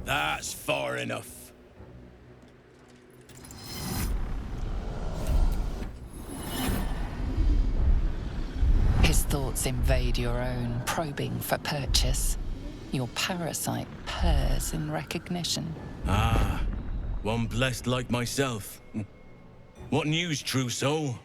That's far enough. His thoughts invade your own, probing for purchase. Your parasite purrs in recognition. Ah, one blessed like myself. What news, true soul?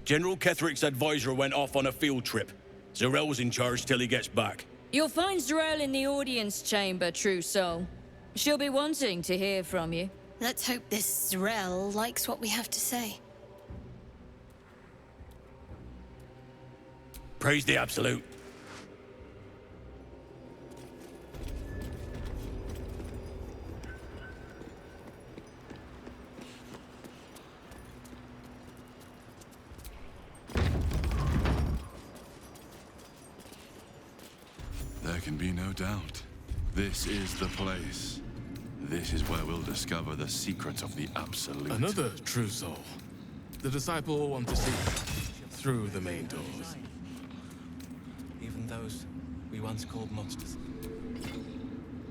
General Ketherick's advisor went off on a field trip. Zarel's in charge till he gets back. You'll find Zarel in the audience chamber, true soul. She'll be wanting to hear from you. Let's hope this Zarel likes what we have to say. Praise the Absolute. There can be no doubt. This is the place. This is where we'll discover the secret of the Absolute. Another true soul. The disciple will want to see through the main doors. Even those we once called monsters.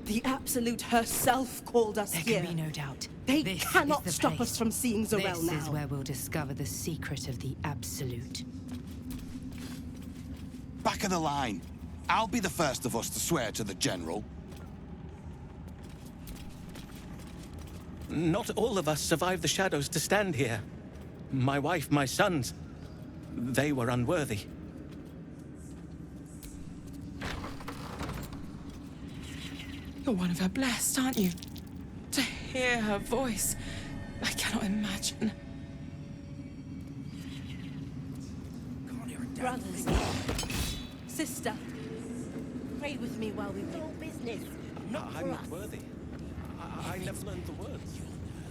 The Absolute herself called us There here. can be no doubt. They This cannot is the stop place. us from seeing Zarel now. This is where we'll discover the secret of the Absolute. Back of the line. I'll be the first of us to swear to the General. Not all of us survived the shadows to stand here. My wife, my sons, they were unworthy. You're one of her blessed, aren't you? To hear her voice, I cannot imagine. Brothers, sister, pray with me while we do business. Not for I'm us. not worthy. I never learned the words.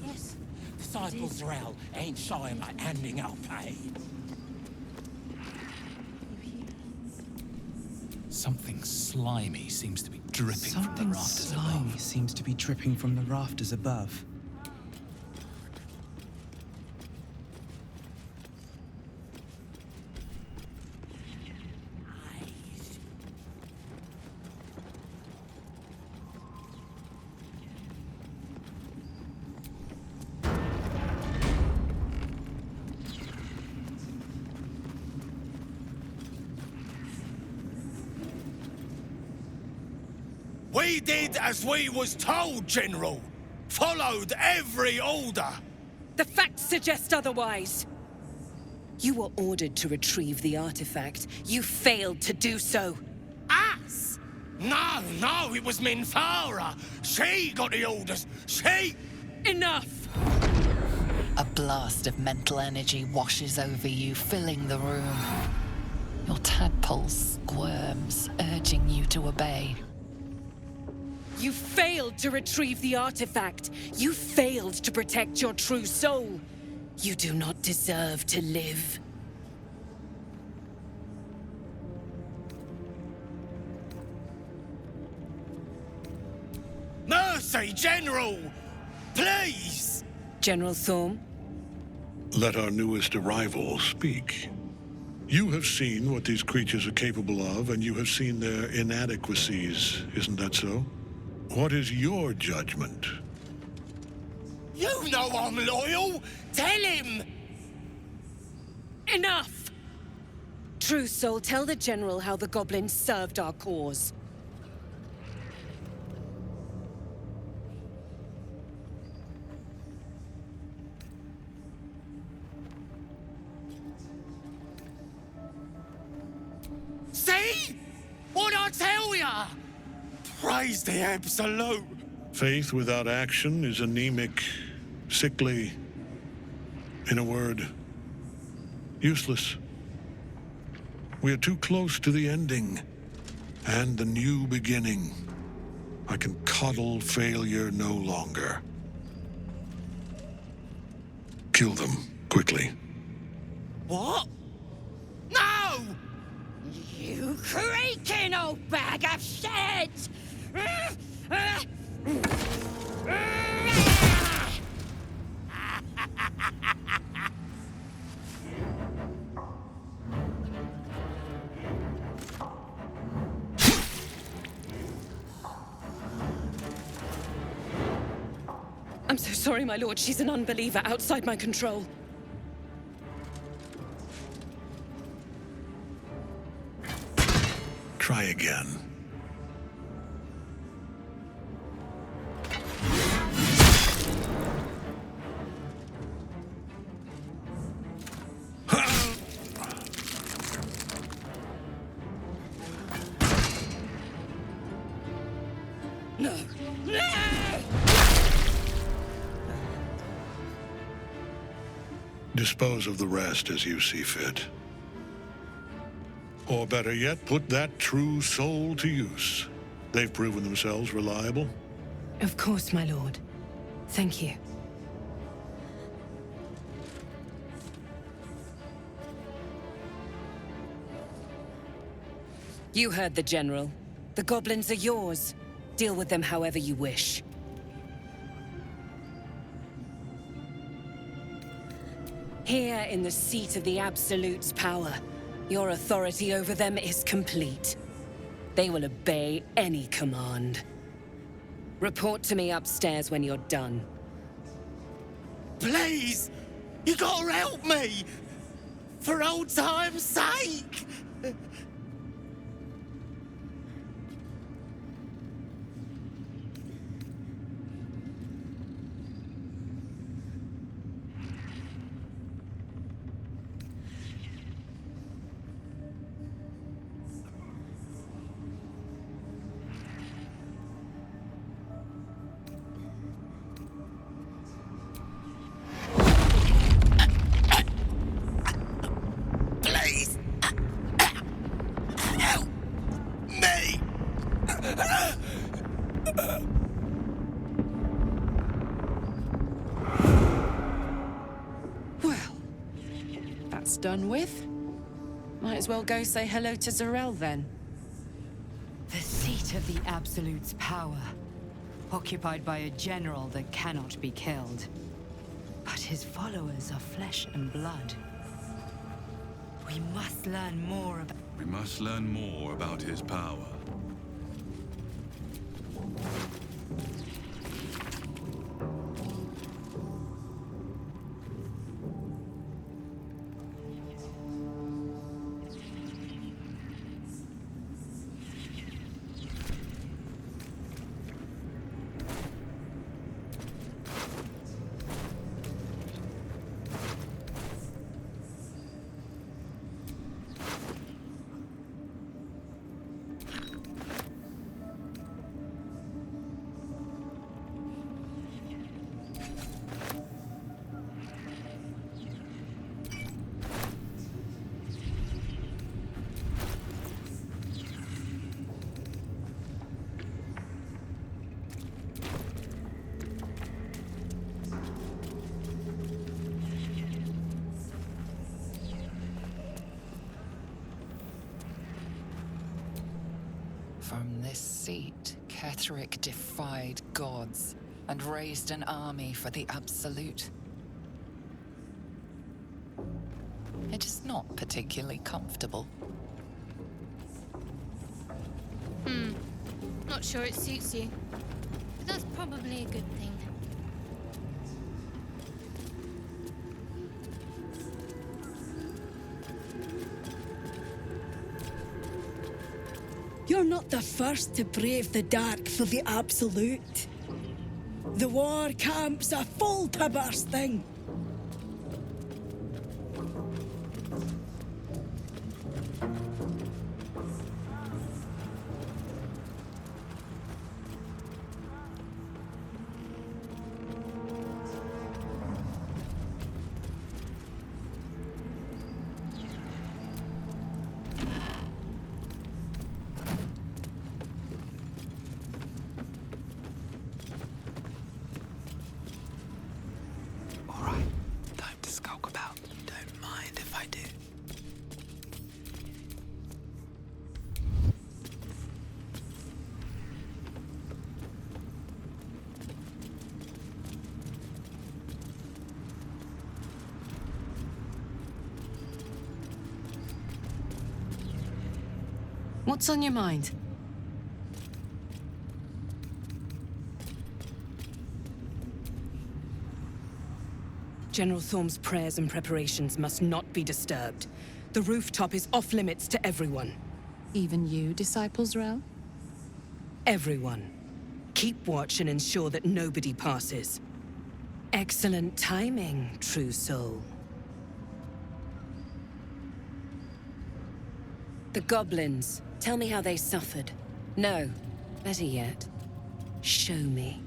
Yes. Disciple Zarel ain't shy about handing out pay. Something slimy seems to be dripping from the Something rafters slimy above. seems to be dripping from the rafters above. We did as we was told, General. Followed every order. The facts suggest otherwise. You were ordered to retrieve the artifact. You failed to do so. Us? No, it was Minthara. She got the orders. She... Enough! A blast of mental energy washes over you, filling the room. Your tadpole squirms, urging you to obey. You failed to retrieve the artifact. You failed to protect your true soul. You do not deserve to live. Mercy, General! Please! General Thorm? Let our newest arrival speak. You have seen what these creatures are capable of, and you have seen their inadequacies, isn't that so? What is your judgment? You know I'm loyal! Tell him! Enough! True soul, tell the General how the goblins served our cause. See? What'd I tell ya? Praise the Absolute. Faith without action is anemic, sickly, in a word, useless. We are too close to the ending and the new beginning. I can coddle failure no longer. Kill them, quickly. What? No! You creaking old bag of shit! I'm so sorry, my lord. She's an unbeliever outside my control. Try again. No! No! Dispose of the rest as you see fit. Or better yet, put that true soul to use. They've proven themselves reliable. Of course, my lord. Thank you. You heard the General. The goblins are yours. Deal with them however you wish. Here in the seat of the Absolute's power, your authority over them is complete. They will obey any command. Report to me upstairs when you're done. Please! You gotta help me! For old time's sake! Please! Help me! Well, that's done with. Might as well go say hello to Zarel then. The seat of the Absolute's power, occupied by a general that cannot be killed. But his followers are flesh and blood. We must learn more about... We must learn more about his power. From this seat, Ketheric defied gods and raised an army for the Absolute. It is not particularly comfortable. Not sure it suits you. But that's probably a good thing. You're not the first to brave the dark for the Absolute. The war camps are full to bursting. What's on your mind? General Thorm's prayers and preparations must not be disturbed. The rooftop is off limits to everyone. Even you, Disciple Zrel? Everyone. Keep watch and ensure that nobody passes. Excellent timing, true soul. The goblins. Tell me how they suffered. No, better yet, show me.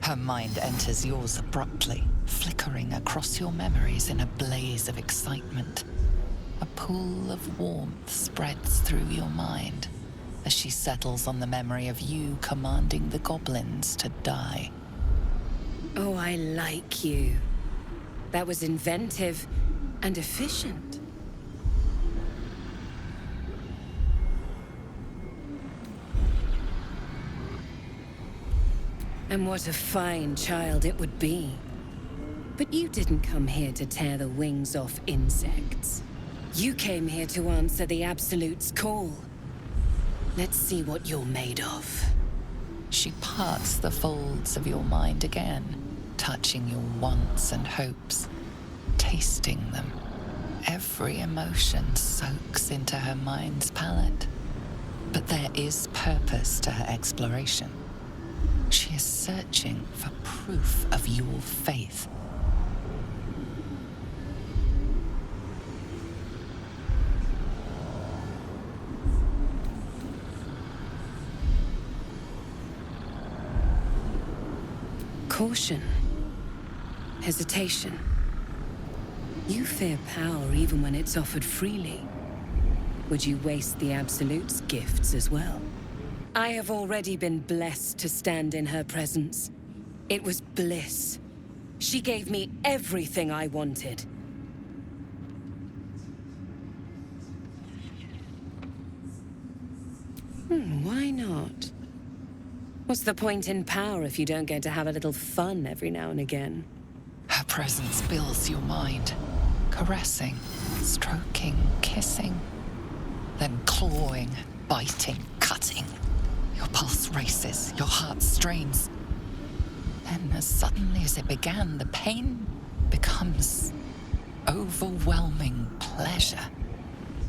Her mind enters yours abruptly, flickering across your memories in a blaze of excitement. A pool of warmth spreads through your mind as she settles on the memory of you commanding the goblins to die. Oh, I like you. That was inventive and efficient. And what a fine child it would be. But you didn't come here to tear the wings off insects. You came here to answer the Absolute's call. Let's see what you're made of. She parts the folds of your mind again, touching your wants and hopes, tasting them. Every emotion soaks into her mind's palette. But there is purpose to her exploration. She is searching for proof of your faith. Caution. Hesitation. You fear power even when it's offered freely. Would you waste the Absolute's gifts as well? I have already been blessed to stand in her presence. It was bliss. She gave me everything I wanted. Why not? What's the point in power if you don't get to have a little fun every now and again? Her presence fills your mind, caressing, stroking, kissing, then clawing, biting, cutting. Your pulse races, your heart strains. Then, as suddenly as it began, the pain becomes overwhelming pleasure.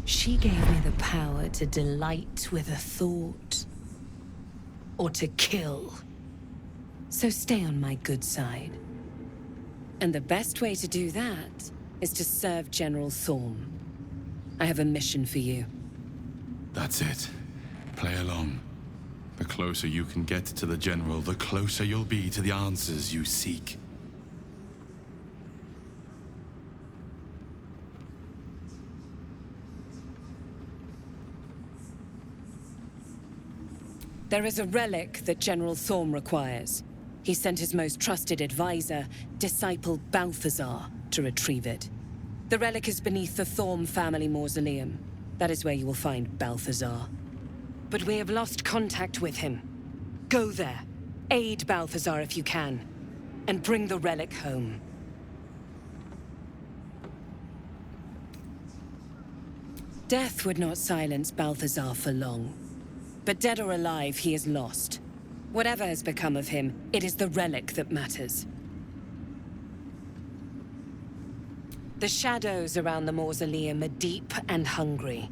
She gave me the power to delight with a thought, or to kill. So stay on my good side. And the best way to do that is to serve General Thorm. I have a mission for you. That's it. Play along. The closer you can get to the General, the closer you'll be to the answers you seek. There is a relic that General Thorm requires. He sent his most trusted advisor, Disciple Balthazar, to retrieve it. The relic is beneath the Thorm family mausoleum. That is where you will find Balthazar. But we have lost contact with him. Go there, aid Balthazar if you can, and bring the relic home. Death would not silence Balthazar for long. But dead or alive, he is lost. Whatever has become of him, it is the relic that matters. The shadows around the mausoleum are deep and hungry.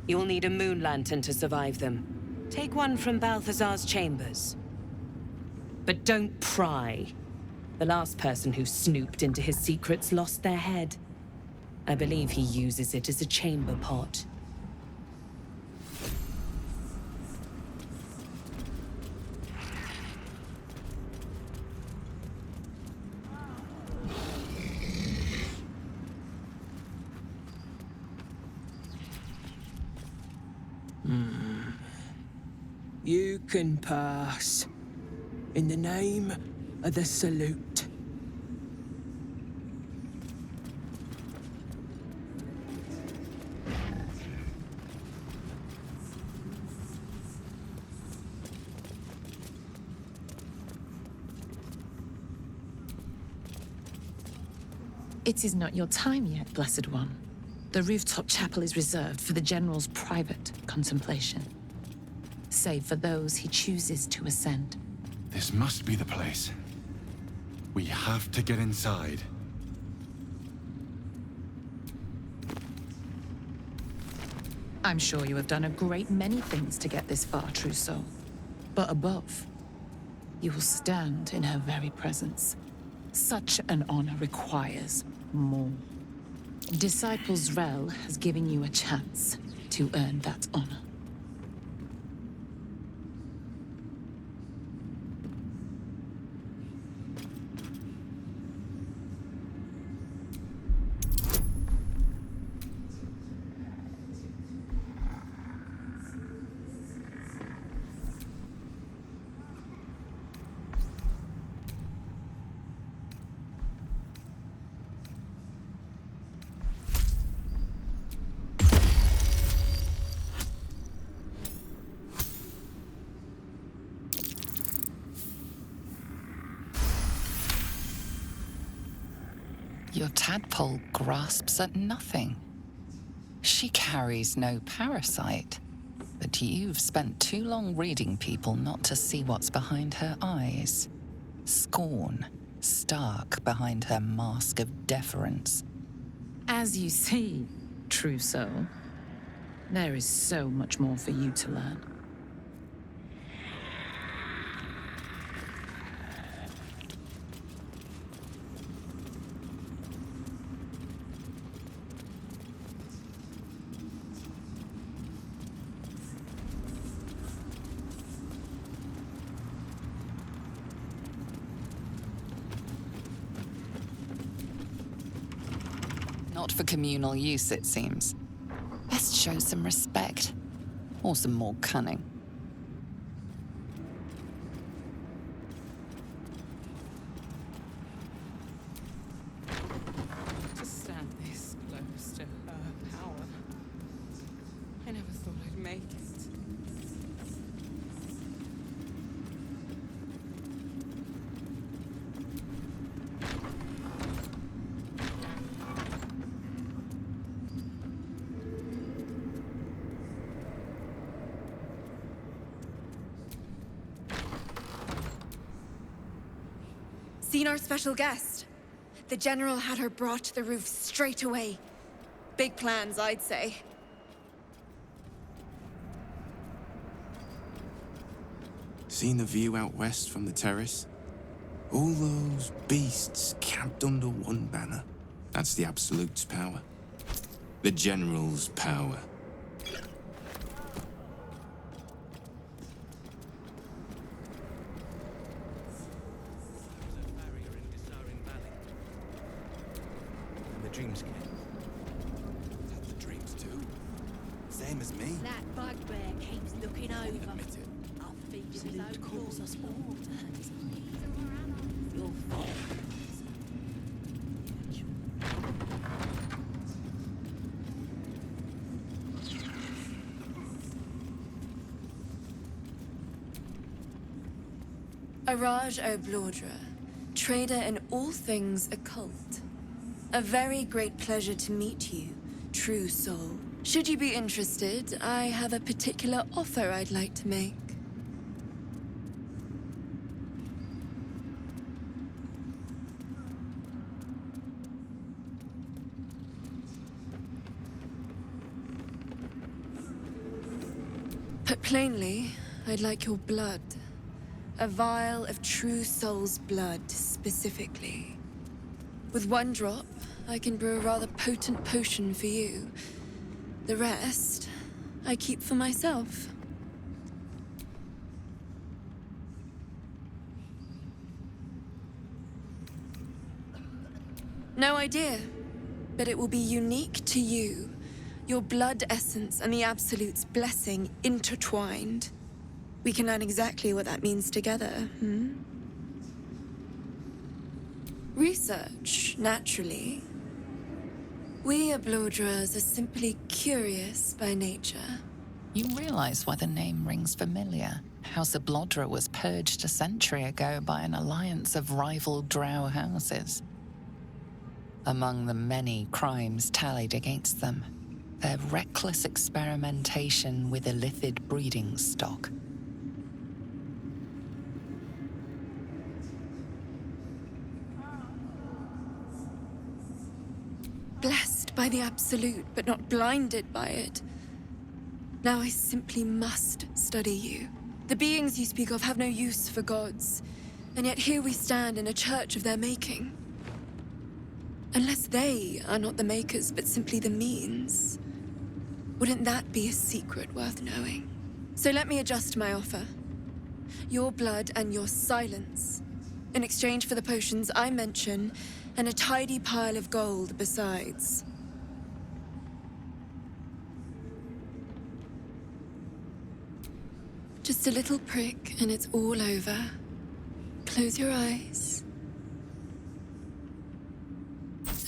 You'll need a moon lantern to survive them. Take one from Balthazar's chambers. But don't pry. The last person who snooped into his secrets lost their head. I believe he uses it as a chamber pot. You can pass. In the name of the Salute. It is not your time yet, Blessed One. The rooftop chapel is reserved for the General's private contemplation, save for those he chooses to ascend. This must be the place. We have to get inside. I'm sure you have done a great many things to get this far, true soul. But above, you will stand in her very presence. Such an honor requires more. Disciple Zrel has given you a chance to earn that honor. Your tadpole grasps at nothing. She carries no parasite, but you've spent too long reading people not to see what's behind her eyes. Scorn, stark behind her mask of deference. As you see, true soul, there is so much more for you to learn. Not for communal use, it seems. Best show some respect. Or some more cunning. To stand this close to her power. I never thought I'd make it. Seen our special guest. The General had her brought to the roof straight away. Big plans, I'd say. Seen the view out west from the terrace? All those beasts camped under one banner. That's the Absolute's power. The General's power. Dreams came. Had the dreams too. Same as me. That bugbear keeps looking over. Admit it. I'll feed him his own calls us all to his Your fault. Araj Baldur, trader in all things occult. A very great pleasure to meet you, true soul. Should you be interested, I have a particular offer I'd like to make. Put plainly, I'd like your blood. A vial of true soul's blood, specifically. With one drop, I can brew a rather potent potion for you. The rest, I keep for myself. No idea, but it will be unique to you. Your blood essence and the Absolute's blessing intertwined. We can learn exactly what that means together, Research, naturally. We Ablodras are simply curious by nature. You realize why the name rings familiar. House Ablodra was purged a century ago by an alliance of rival drow houses. Among the many crimes tallied against them, their reckless experimentation with illithid breeding stock. Blessed by the Absolute, but not blinded by it. Now I simply must study you. The beings you speak of have no use for gods, and yet here we stand in a church of their making. Unless they are not the makers, but simply the means, wouldn't that be a secret worth knowing? So let me adjust my offer. Your blood and your silence, in exchange for the potions I mention, and a tidy pile of gold besides. Just a little prick and it's all over. Close your eyes.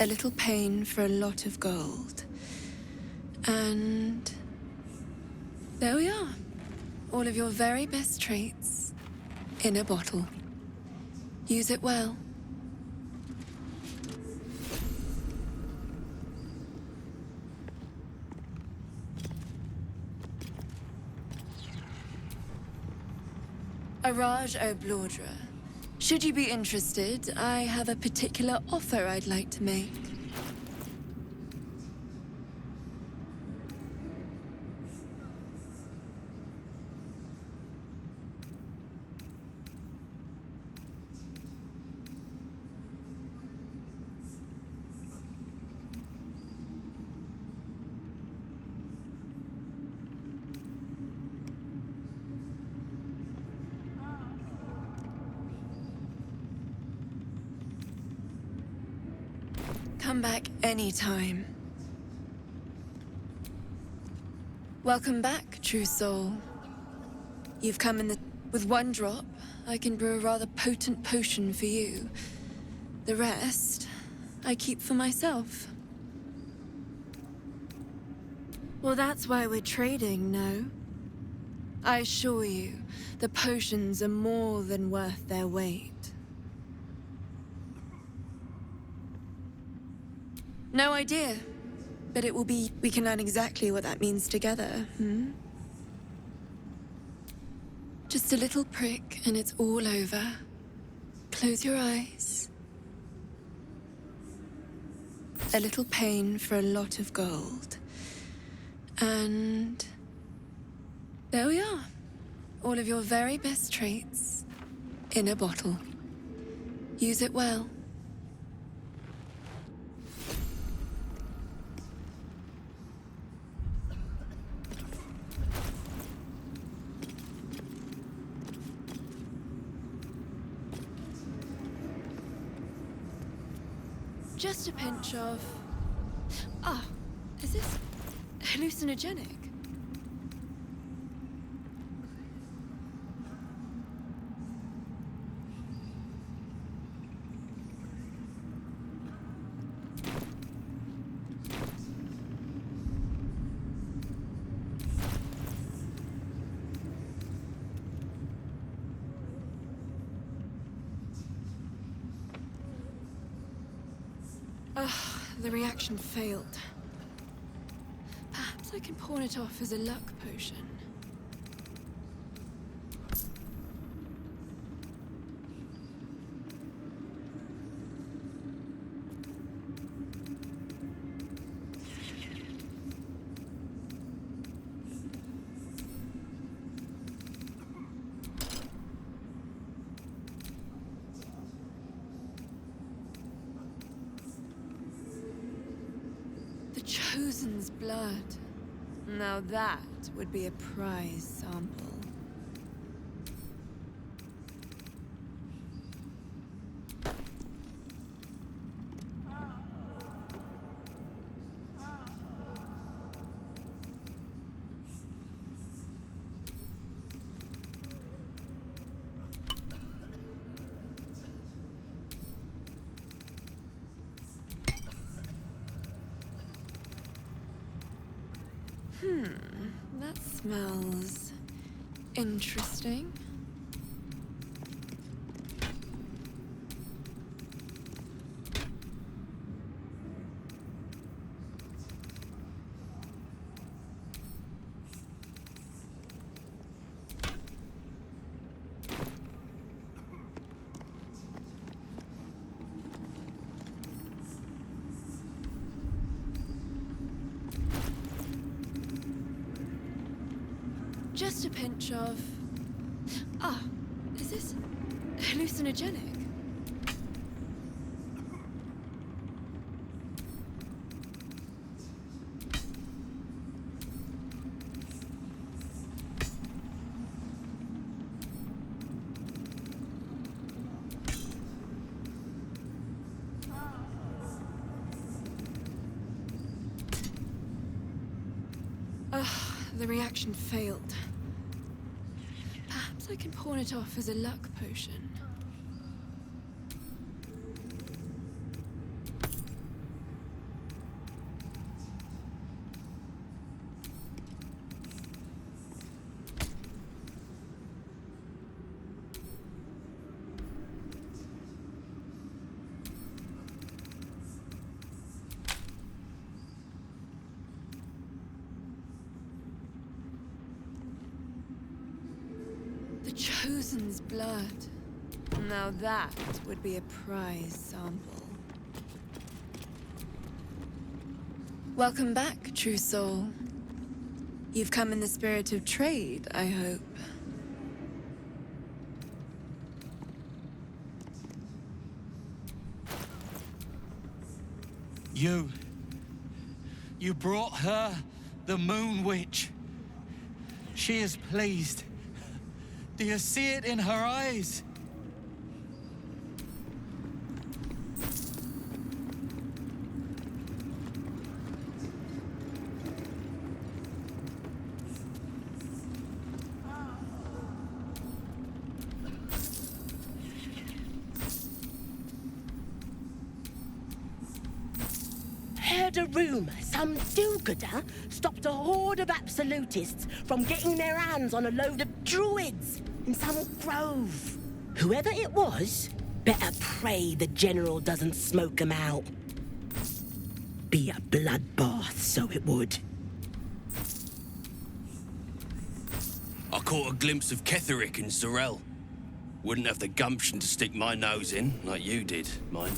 A little pain for a lot of gold. And there we are. All of your very best traits in a bottle. Use it well. Araj O'Blordra. Should you be interested, I have a particular offer I'd like to make. Come back anytime. Welcome back, true soul. You've come in the... With one drop, I can brew a rather potent potion for you. The rest, I keep for myself. Well, that's why we're trading, no? I assure you, the potions are more than worth their weight. No idea, but it will be... We can learn exactly what that means together, hmm? Just a little prick and it's all over. Close your eyes. A little pain for a lot of gold. And there we are. All of your very best traits in a bottle. Use it well. Just a pinch of... Ah, is this hallucinogenic? The reaction failed. Perhaps I can pawn it off as a luck potion. Chosen's blood. Now that would be a prize sample. That smells interesting. Just a pinch of... Ah, is this hallucinogenic? The reaction failed. Perhaps I can pawn it off as a luck potion. The Chosen's blood. Now that would be a prize sample. Welcome back, true soul. You've come in the spirit of trade, I hope. You brought her, the Moon Witch. She is pleased. Do you see it in her eyes? Heard a rumour some do-gooder stopped a horde of absolutists from getting their hands on a load of druids in some grove. Whoever it was, better pray the general doesn't smoke 'em out. Be a bloodbath, so it would. I caught a glimpse of Ketherick and Sorel. Wouldn't have the gumption to stick my nose in, like you did, mind.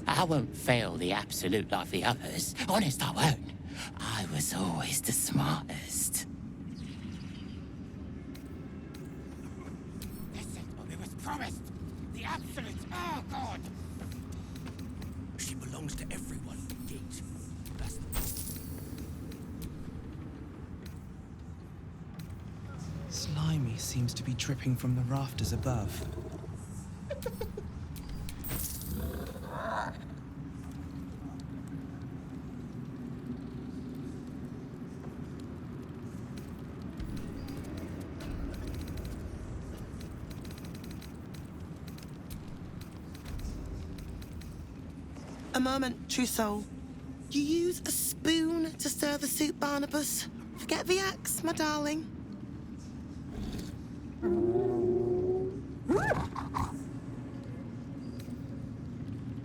I won't fail the absolute like the others. Honest, I won't. I was always the smartest. This is what we was promised. The absolute. Oh, God. She belongs to everyone. Git. That's the... Slimy seems to be dripping from the rafters above. A moment, true soul. You use a spoon to stir the soup, Barnabas. Forget the axe, my darling.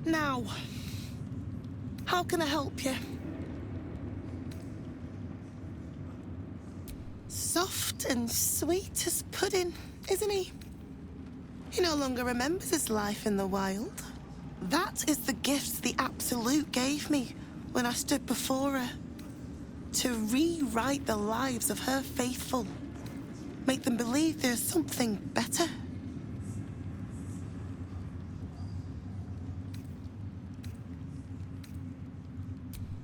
Now, how can I help you? Soft and sweet as pudding, isn't he? He no longer remembers his life in the wild. That is the gift the Absolute gave me when I stood before her. To rewrite the lives of her faithful. Make them believe there's something better.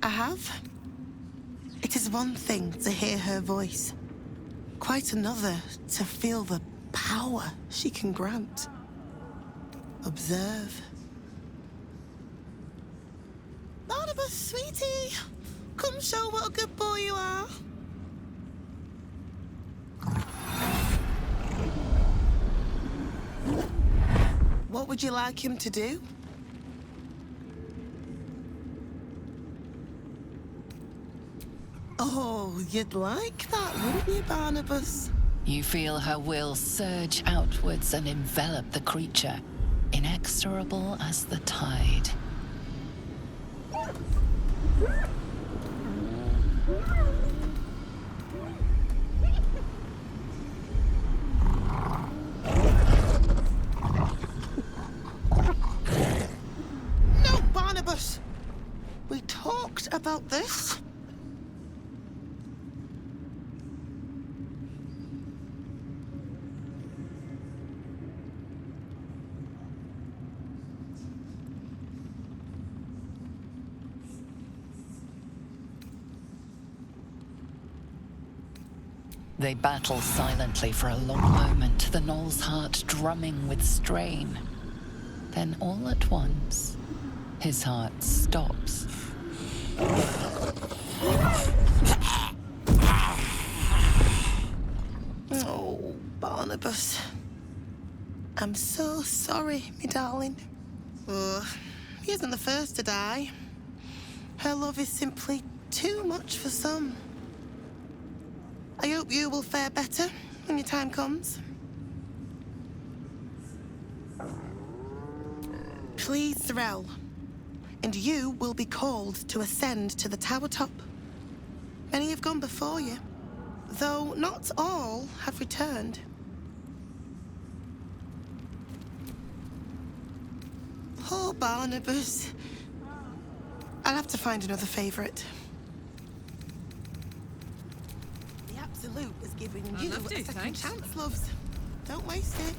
I have. It is one thing to hear her voice. Quite another to feel the power she can grant. Observe. Barnabas, sweetie, come show what a good boy you are. What would you like him to do? Oh, you'd like that, wouldn't you, Barnabas? You feel her will surge outwards and envelop the creature, inexorable as the tide. No, Barnabas! We talked What about this? They battle silently for a long moment, the gnoll's heart drumming with strain. Then all at once, his heart stops. Oh, Barnabas. I'm so sorry, me darling. Oh, he isn't the first to die. Her love is simply too much for some. I hope you will fare better when your time comes. Please, Threll. And you will be called to ascend to the tower top. Many have gone before you, though not all have returned. Poor Barnabas. I'll have to find another favorite. The Absolute is giving you love to, a second thanks. chance, loves. Don't waste it.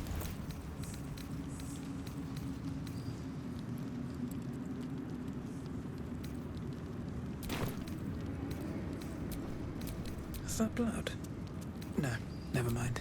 Is that blood? No, never mind.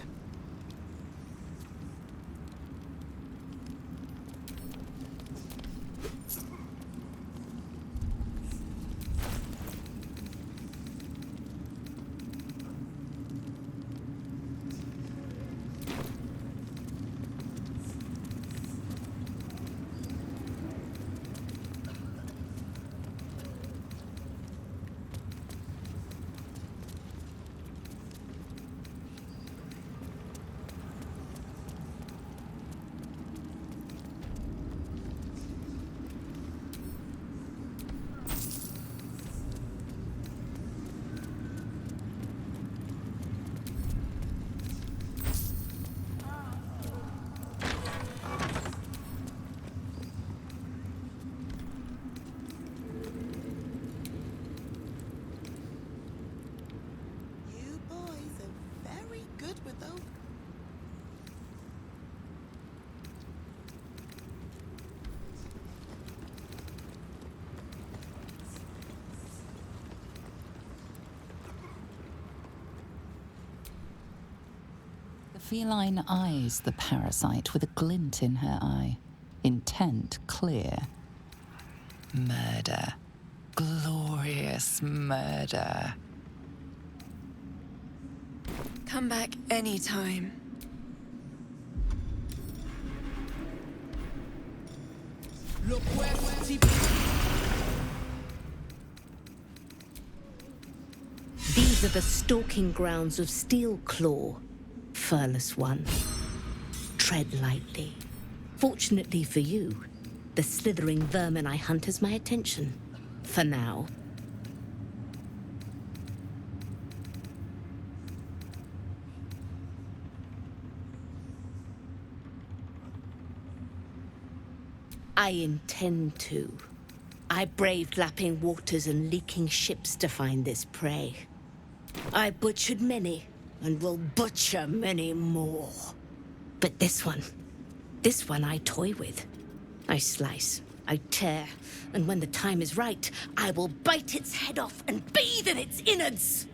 You boys are very good with those. The feline eyes the parasite with a glint in her eye, intent clear. Murder. Glorious murder. Come back anytime. These are the stalking grounds of Steelclaw, furless one. Tread lightly. Fortunately for you, the slithering vermin I hunt has my attention. For now. I intend to. I braved lapping waters and leaking ships to find this prey. I butchered many, and will butcher many more. But this one I toy with. I slice, I tear, and when the time is right, I will bite its head off and bathe in its innards!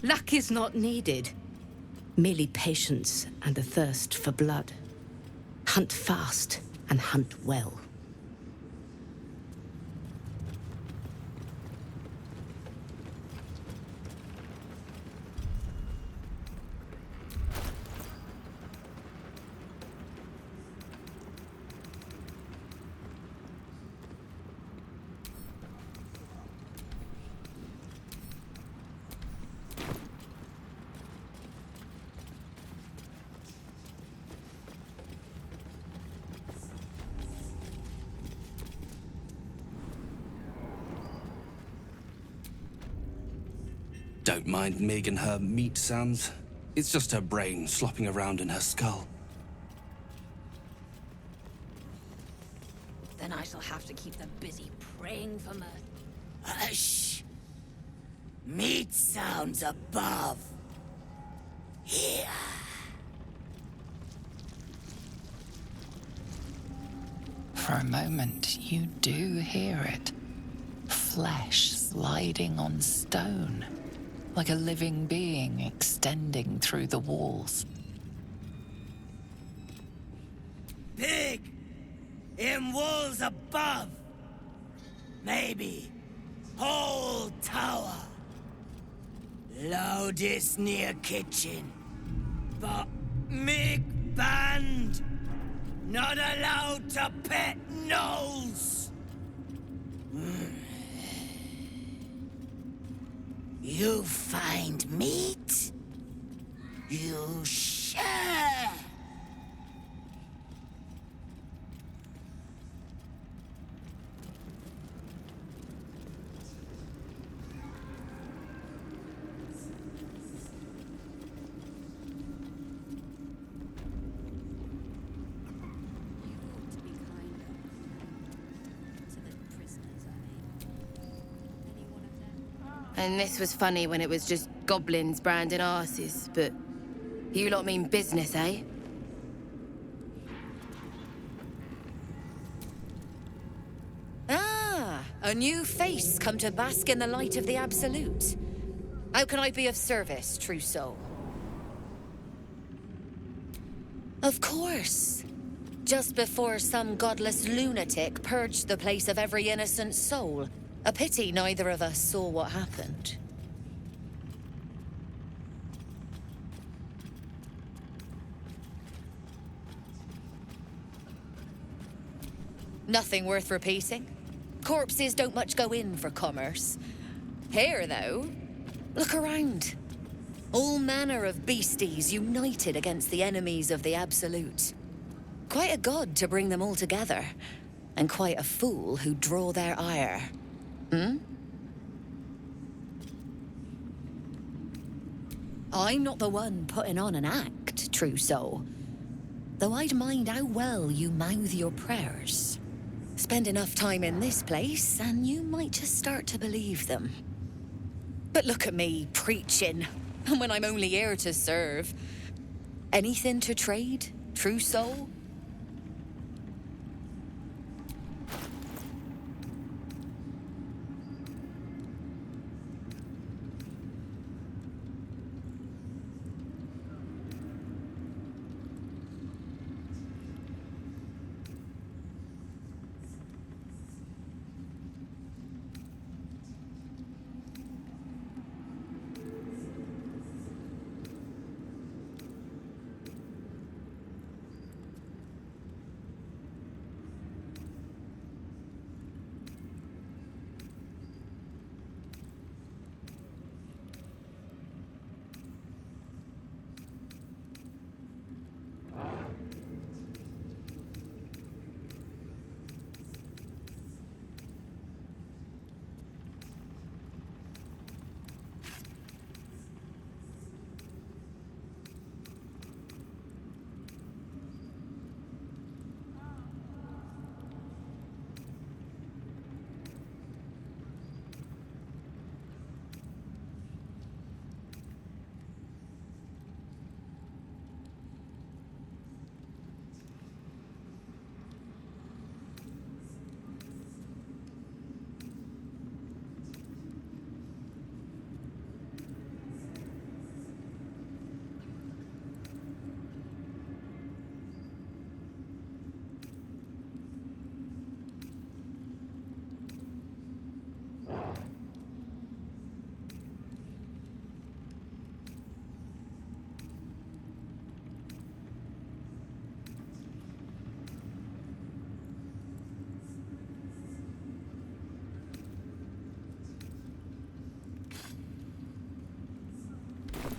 Luck is not needed. Merely patience and a thirst for blood. Hunt fast and hunt well. Don't mind Mig and her meat sounds. It's just her brain slopping around in her skull. Then I shall have to keep them busy praying for mercy. Hush! Meat sounds above. Here. For a moment, you do hear it. Flesh sliding on stone, like a living being extending through the walls. Pig! In walls above! Maybe whole tower. Loudest near kitchen. But Mig banned. Not allowed to pet gnolls. You find meat? You share. And this was funny when it was just goblins branding arses, but you lot mean business, eh? Ah, a new face come to bask in the light of the Absolute. How can I be of service, true soul? Of course. Just before some godless lunatic purged the place of every innocent soul. A pity neither of us saw what happened. Nothing worth repeating. Corpses don't much go in for commerce. Here, though, look around. All manner of beasties united against the enemies of the Absolute. Quite a god to bring them all together, and quite a fool who draw their ire. Hmm? I'm not the one putting on an act, true soul. Though I'd mind how well you mouth your prayers. Spend enough time in this place, and you might just start to believe them. But look at me, preaching, and when I'm only here to serve. Anything to trade, true soul?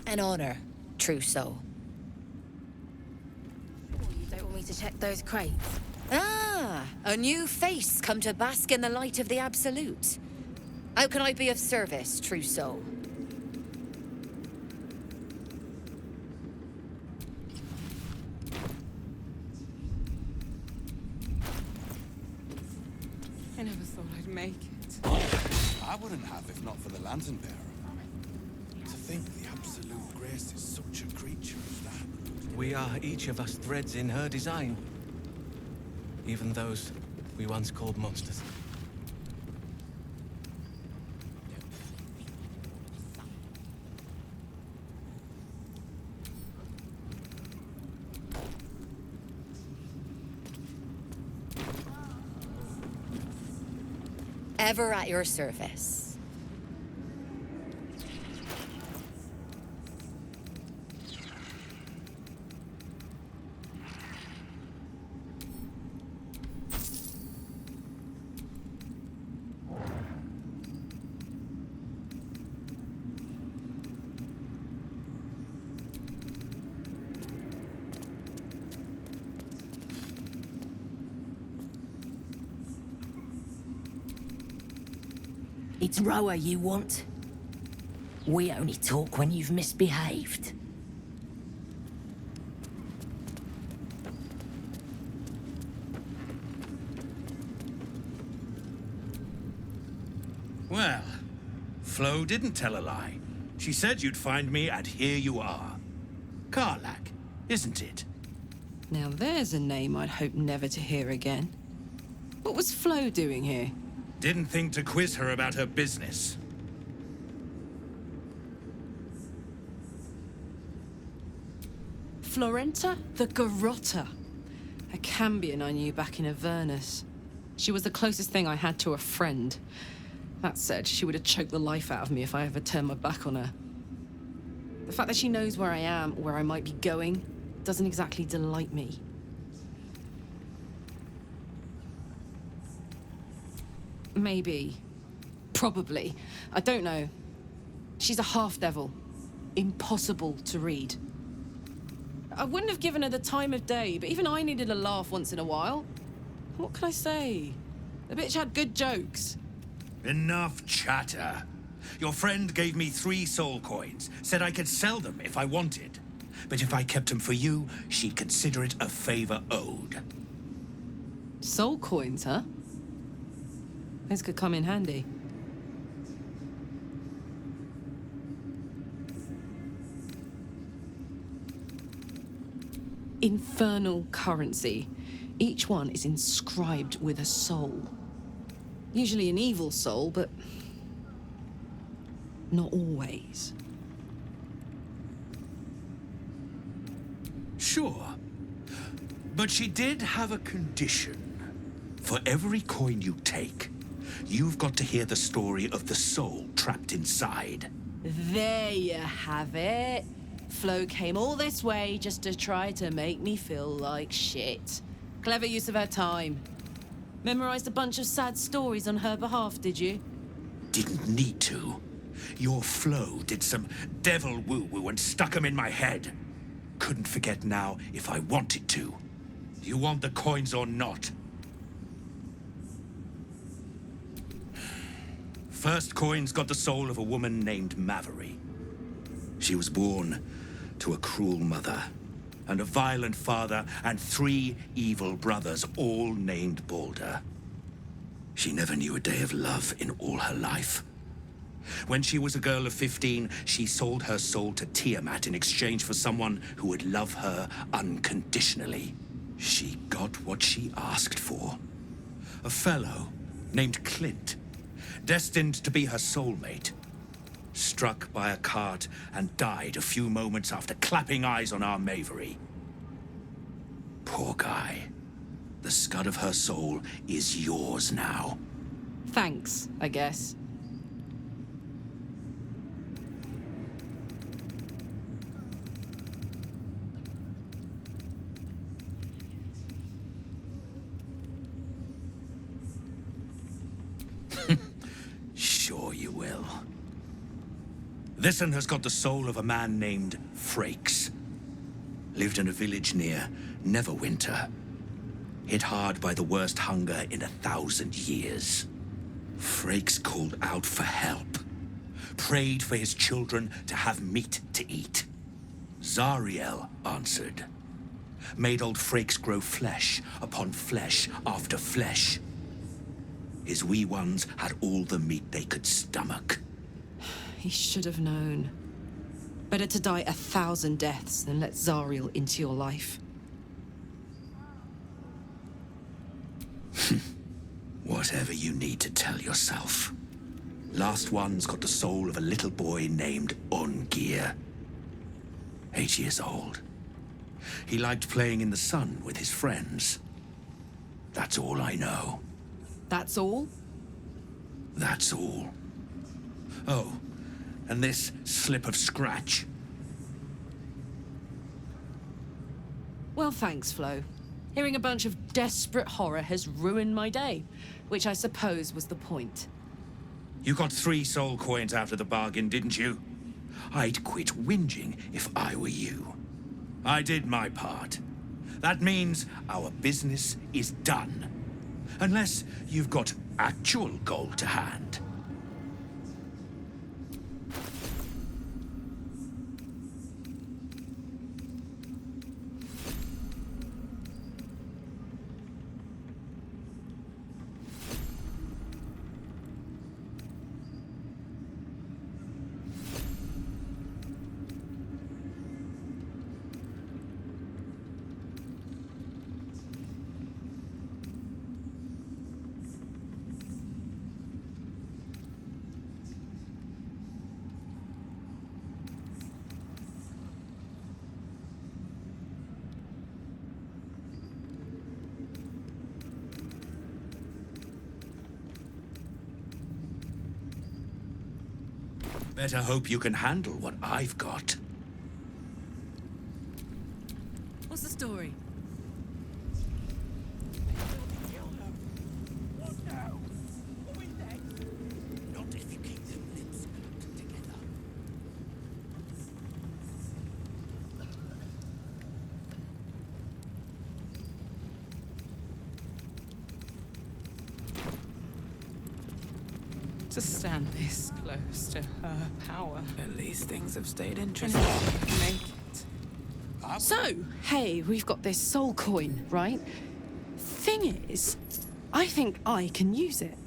An honor, true soul. You don't want me to check those crates? Ah, a new face come to bask in the light of the Absolute. How can I be of service, true soul? I never thought I'd make it. I wouldn't have if not for the lantern bearer. To think the absolute grace is such a creature as that. We are each of us threads in her design. Even those we once called monsters. Ever at your service. It's Roa you want? We only talk when you've misbehaved. Well, Flo didn't tell a lie. She said you'd find me, and here you are. Karlak, isn't it? Now there's a name I'd hope never to hear again. What was Flo doing here? Didn't think to quiz her about her business. Florenta the Garotta. A Cambion I knew back in Avernus. She was the closest thing I had to a friend. That said, she would have choked the life out of me if I ever turned my back on her. The fact that she knows where I am, where I might be going, doesn't exactly delight me. Maybe. Probably. I don't know. She's a half-devil. Impossible to read. I wouldn't have given her the time of day, but even I needed a laugh once in a while. What could I say? The bitch had good jokes. Enough chatter. Your friend gave me 3 soul coins, said I could sell them if I wanted. But if I kept them for you, she'd consider it a favor owed. Soul coins, huh? Those could come in handy. Infernal currency. Each one is inscribed with a soul. Usually an evil soul, but not always. Sure. But she did have a condition. For every coin you take, you've got to hear the story of the soul trapped inside. There you have it. Flo came all this way just to try to make me feel like shit. Clever use of her time. Memorized a bunch of sad stories on her behalf, did you? Didn't need to. Your Flo did some devil woo-woo and stuck 'em in my head. Couldn't forget now if I wanted to. You want the coins or not? First coin's got the soul of a woman named Mavery. She was born to a cruel mother, and a violent father, and 3 evil brothers, all named Baldur. She never knew a day of love in all her life. When she was a girl of 15, she sold her soul to Tiamat in exchange for someone who would love her unconditionally. She got what she asked for. A fellow named Clint, destined to be her soulmate. Struck by a cart and died a few moments after clapping eyes on our Mavery. Poor guy. The scud of her soul is yours now. Thanks, I guess. Sure you will. This one has got the soul of a man named Frakes. Lived in a village near Neverwinter. Hit hard by the worst hunger in 1,000 years. Frakes called out for help. Prayed for his children to have meat to eat. Zariel answered. Made old Frakes grow flesh upon flesh after flesh. His wee ones had all the meat they could stomach. He should have known. Better to die 1,000 deaths than let Zariel into your life. Whatever you need to tell yourself. Last one's got the soul of a little boy named Ungir. 8 years old. He liked playing in the sun with his friends. That's all I know. That's all? That's all. Oh, and this slip of scratch. Well, thanks, Flo. Hearing a bunch of desperate horror has ruined my day, which I suppose was the point. You got 3 soul coins out of the bargain, didn't you? I'd quit whinging if I were you. I did my part. That means our business is done. Unless you've got actual gold to hand. Better hope you can handle what I've got. What's the story? Not if you keep them lips clamped together. To stand this close to her power. At least things have stayed interesting. Make it. So, hey, we've got this soul coin, right? Thing is, I think I can use it.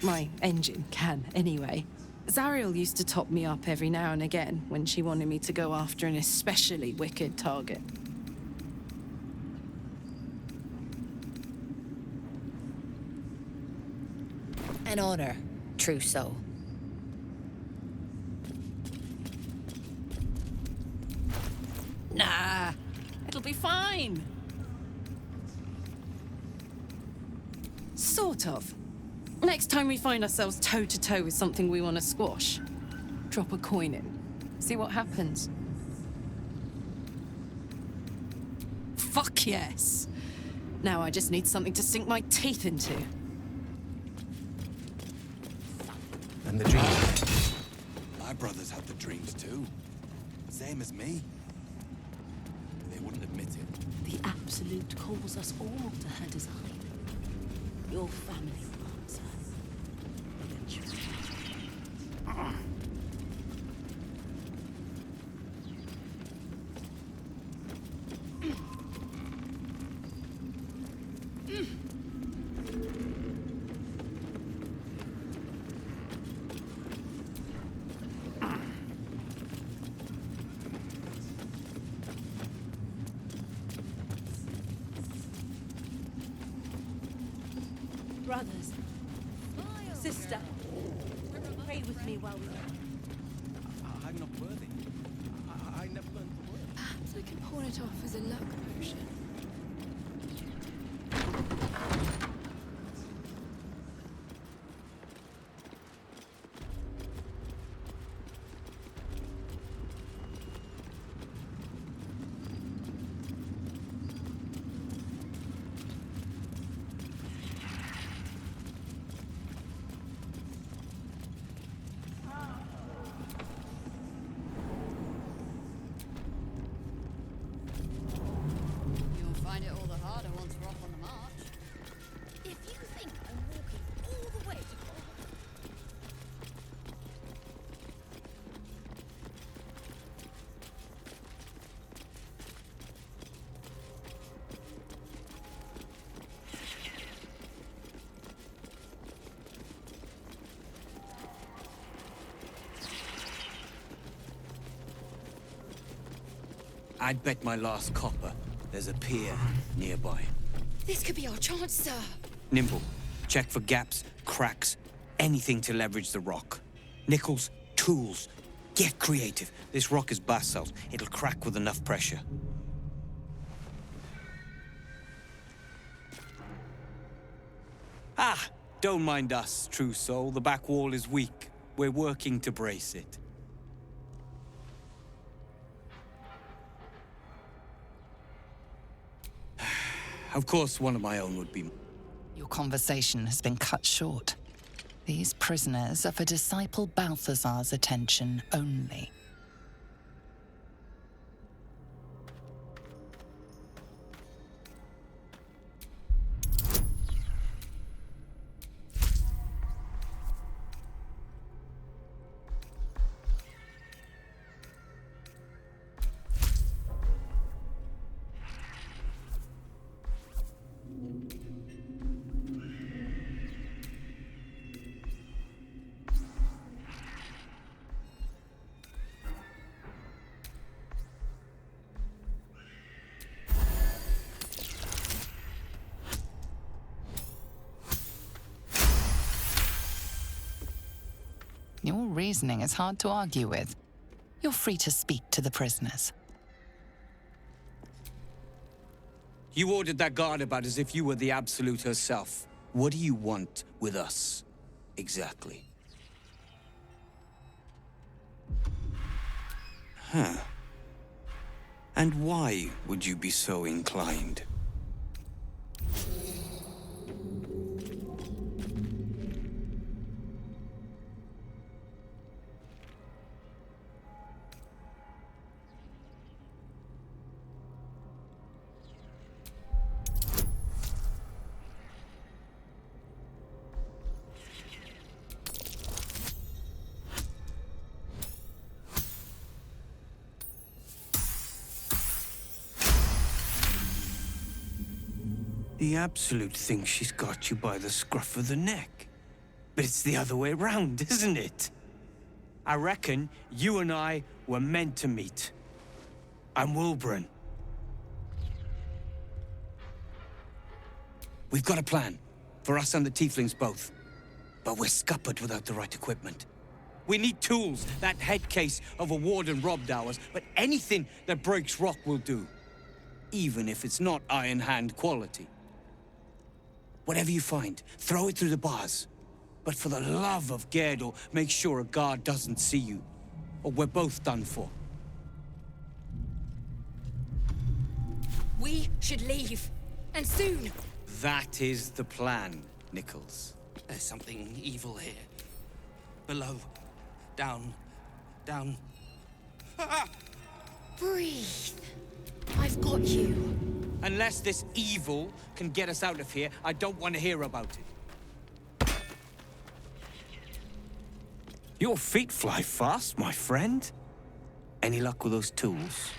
My engine can, anyway. Zariel used to top me up every now and again when she wanted me to go after an especially wicked target. An honor, true soul. Nah, it'll be fine. Sort of. Next time we find ourselves toe-to-toe with something we want to squash, drop a coin in. See what happens. Fuck yes. Now I just need something to sink my teeth into. And the dream. My brothers had the dreams too. Same as me. They wouldn't admit it. The Absolute calls us all to her design. Your family will answer. Brothers, sister, pray with me while we I'm not worthy. I never learned the word. Perhaps I can pawn it off as a luck potion. I'd bet my last copper there's a pier nearby. This could be our chance, sir. Nimble, check for gaps, cracks, anything to leverage the rock. Nichols, tools. Get creative. This rock is basalt. It'll crack with enough pressure. Ah, don't mind us, true soul. The back wall is weak. We're working to brace it. Of course, one of my own would be... Your conversation has been cut short. These prisoners are for Disciple Balthazar's attention only. Your reasoning is hard to argue with. You're free to speak to the prisoners. You ordered that guard about as if you were the Absolute herself. What do you want with us, exactly? Huh. And why would you be so inclined? The Absolute thinks she's got you by the scruff of the neck. But it's the other way around, isn't it? I reckon you and I were meant to meet. I'm Wilburn. We've got a plan, for us and the Tieflings both. But we're scuppered without the right equipment. We need tools, that head case of a warden robbed ours, but anything that breaks rock will do. Even if it's not Iron Hand quality. Whatever you find, throw it through the bars. But for the love of Gerdor, make sure a guard doesn't see you. Or we're both done for. We should leave. And soon. That is the plan, Nichols. There's something evil here. Below. Down. Down. Breathe. I've got you. Unless this evil can get us out of here, I don't want to hear about it. Your feet fly fast, my friend. Any luck with those tools?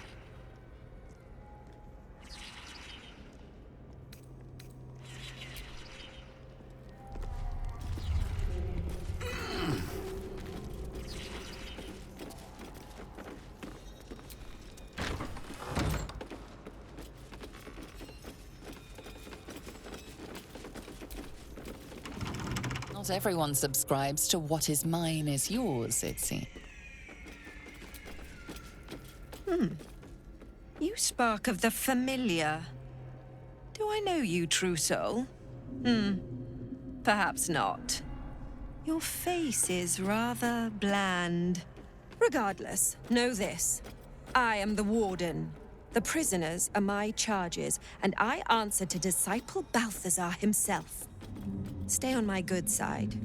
Not everyone subscribes to what is mine is yours, it seems. You spark of the familiar. Do I know you, true soul? Perhaps not. Your face is rather bland. Regardless, know this. I am the warden. The prisoners are my charges, and I answer to Disciple Balthazar himself. Stay on my good side.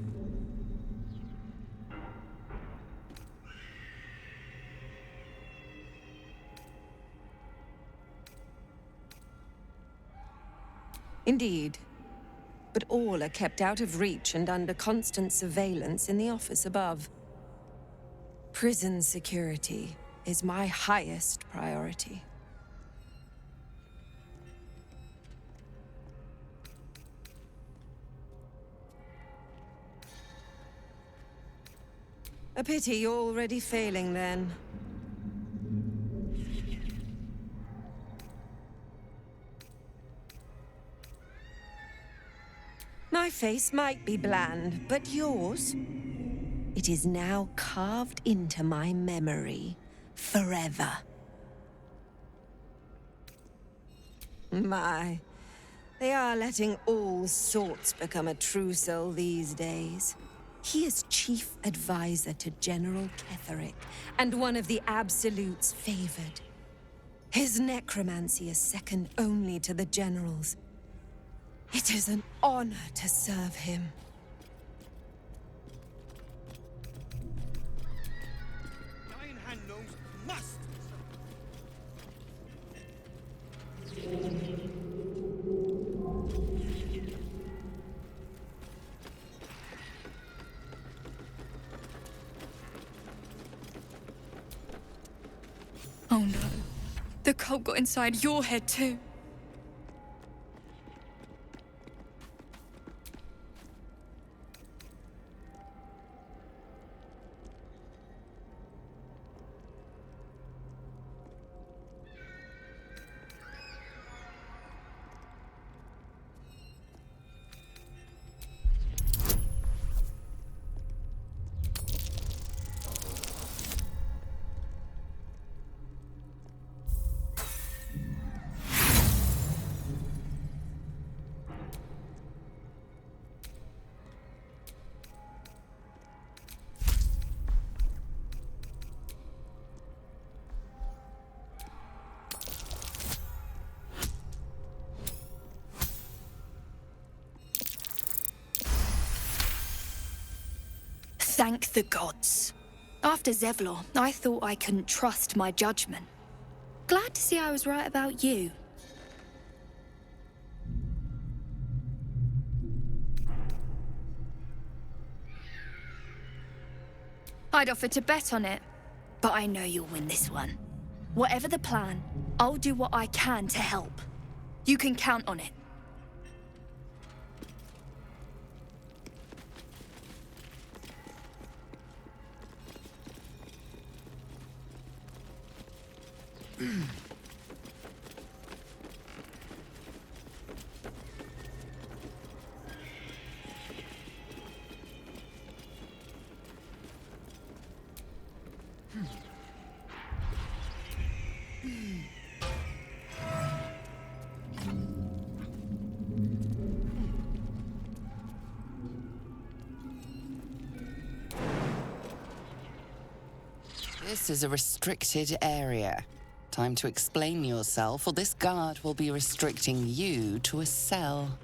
Indeed. But all are kept out of reach and under constant surveillance in the office above. Prison security is my highest priority. A pity you're already failing, then. My face might be bland, but yours? It is now carved into my memory forever. My, they are letting all sorts become a trucial these days. He is chief advisor to General Ketherick, and one of the Absolute's favored. His necromancy is second only to the General's. It is an honor to serve him. Iron Hand knows must. Oh no. The cult got inside your head too. Thank the gods. After Zevlor, I thought I couldn't trust my judgment. Glad to see I was right about you. I'd offer to bet on it, but I know you'll win this one. Whatever the plan, I'll do what I can to help. You can count on it. This is a restricted area. Time to explain yourself, or this guard will be restricting you to a cell.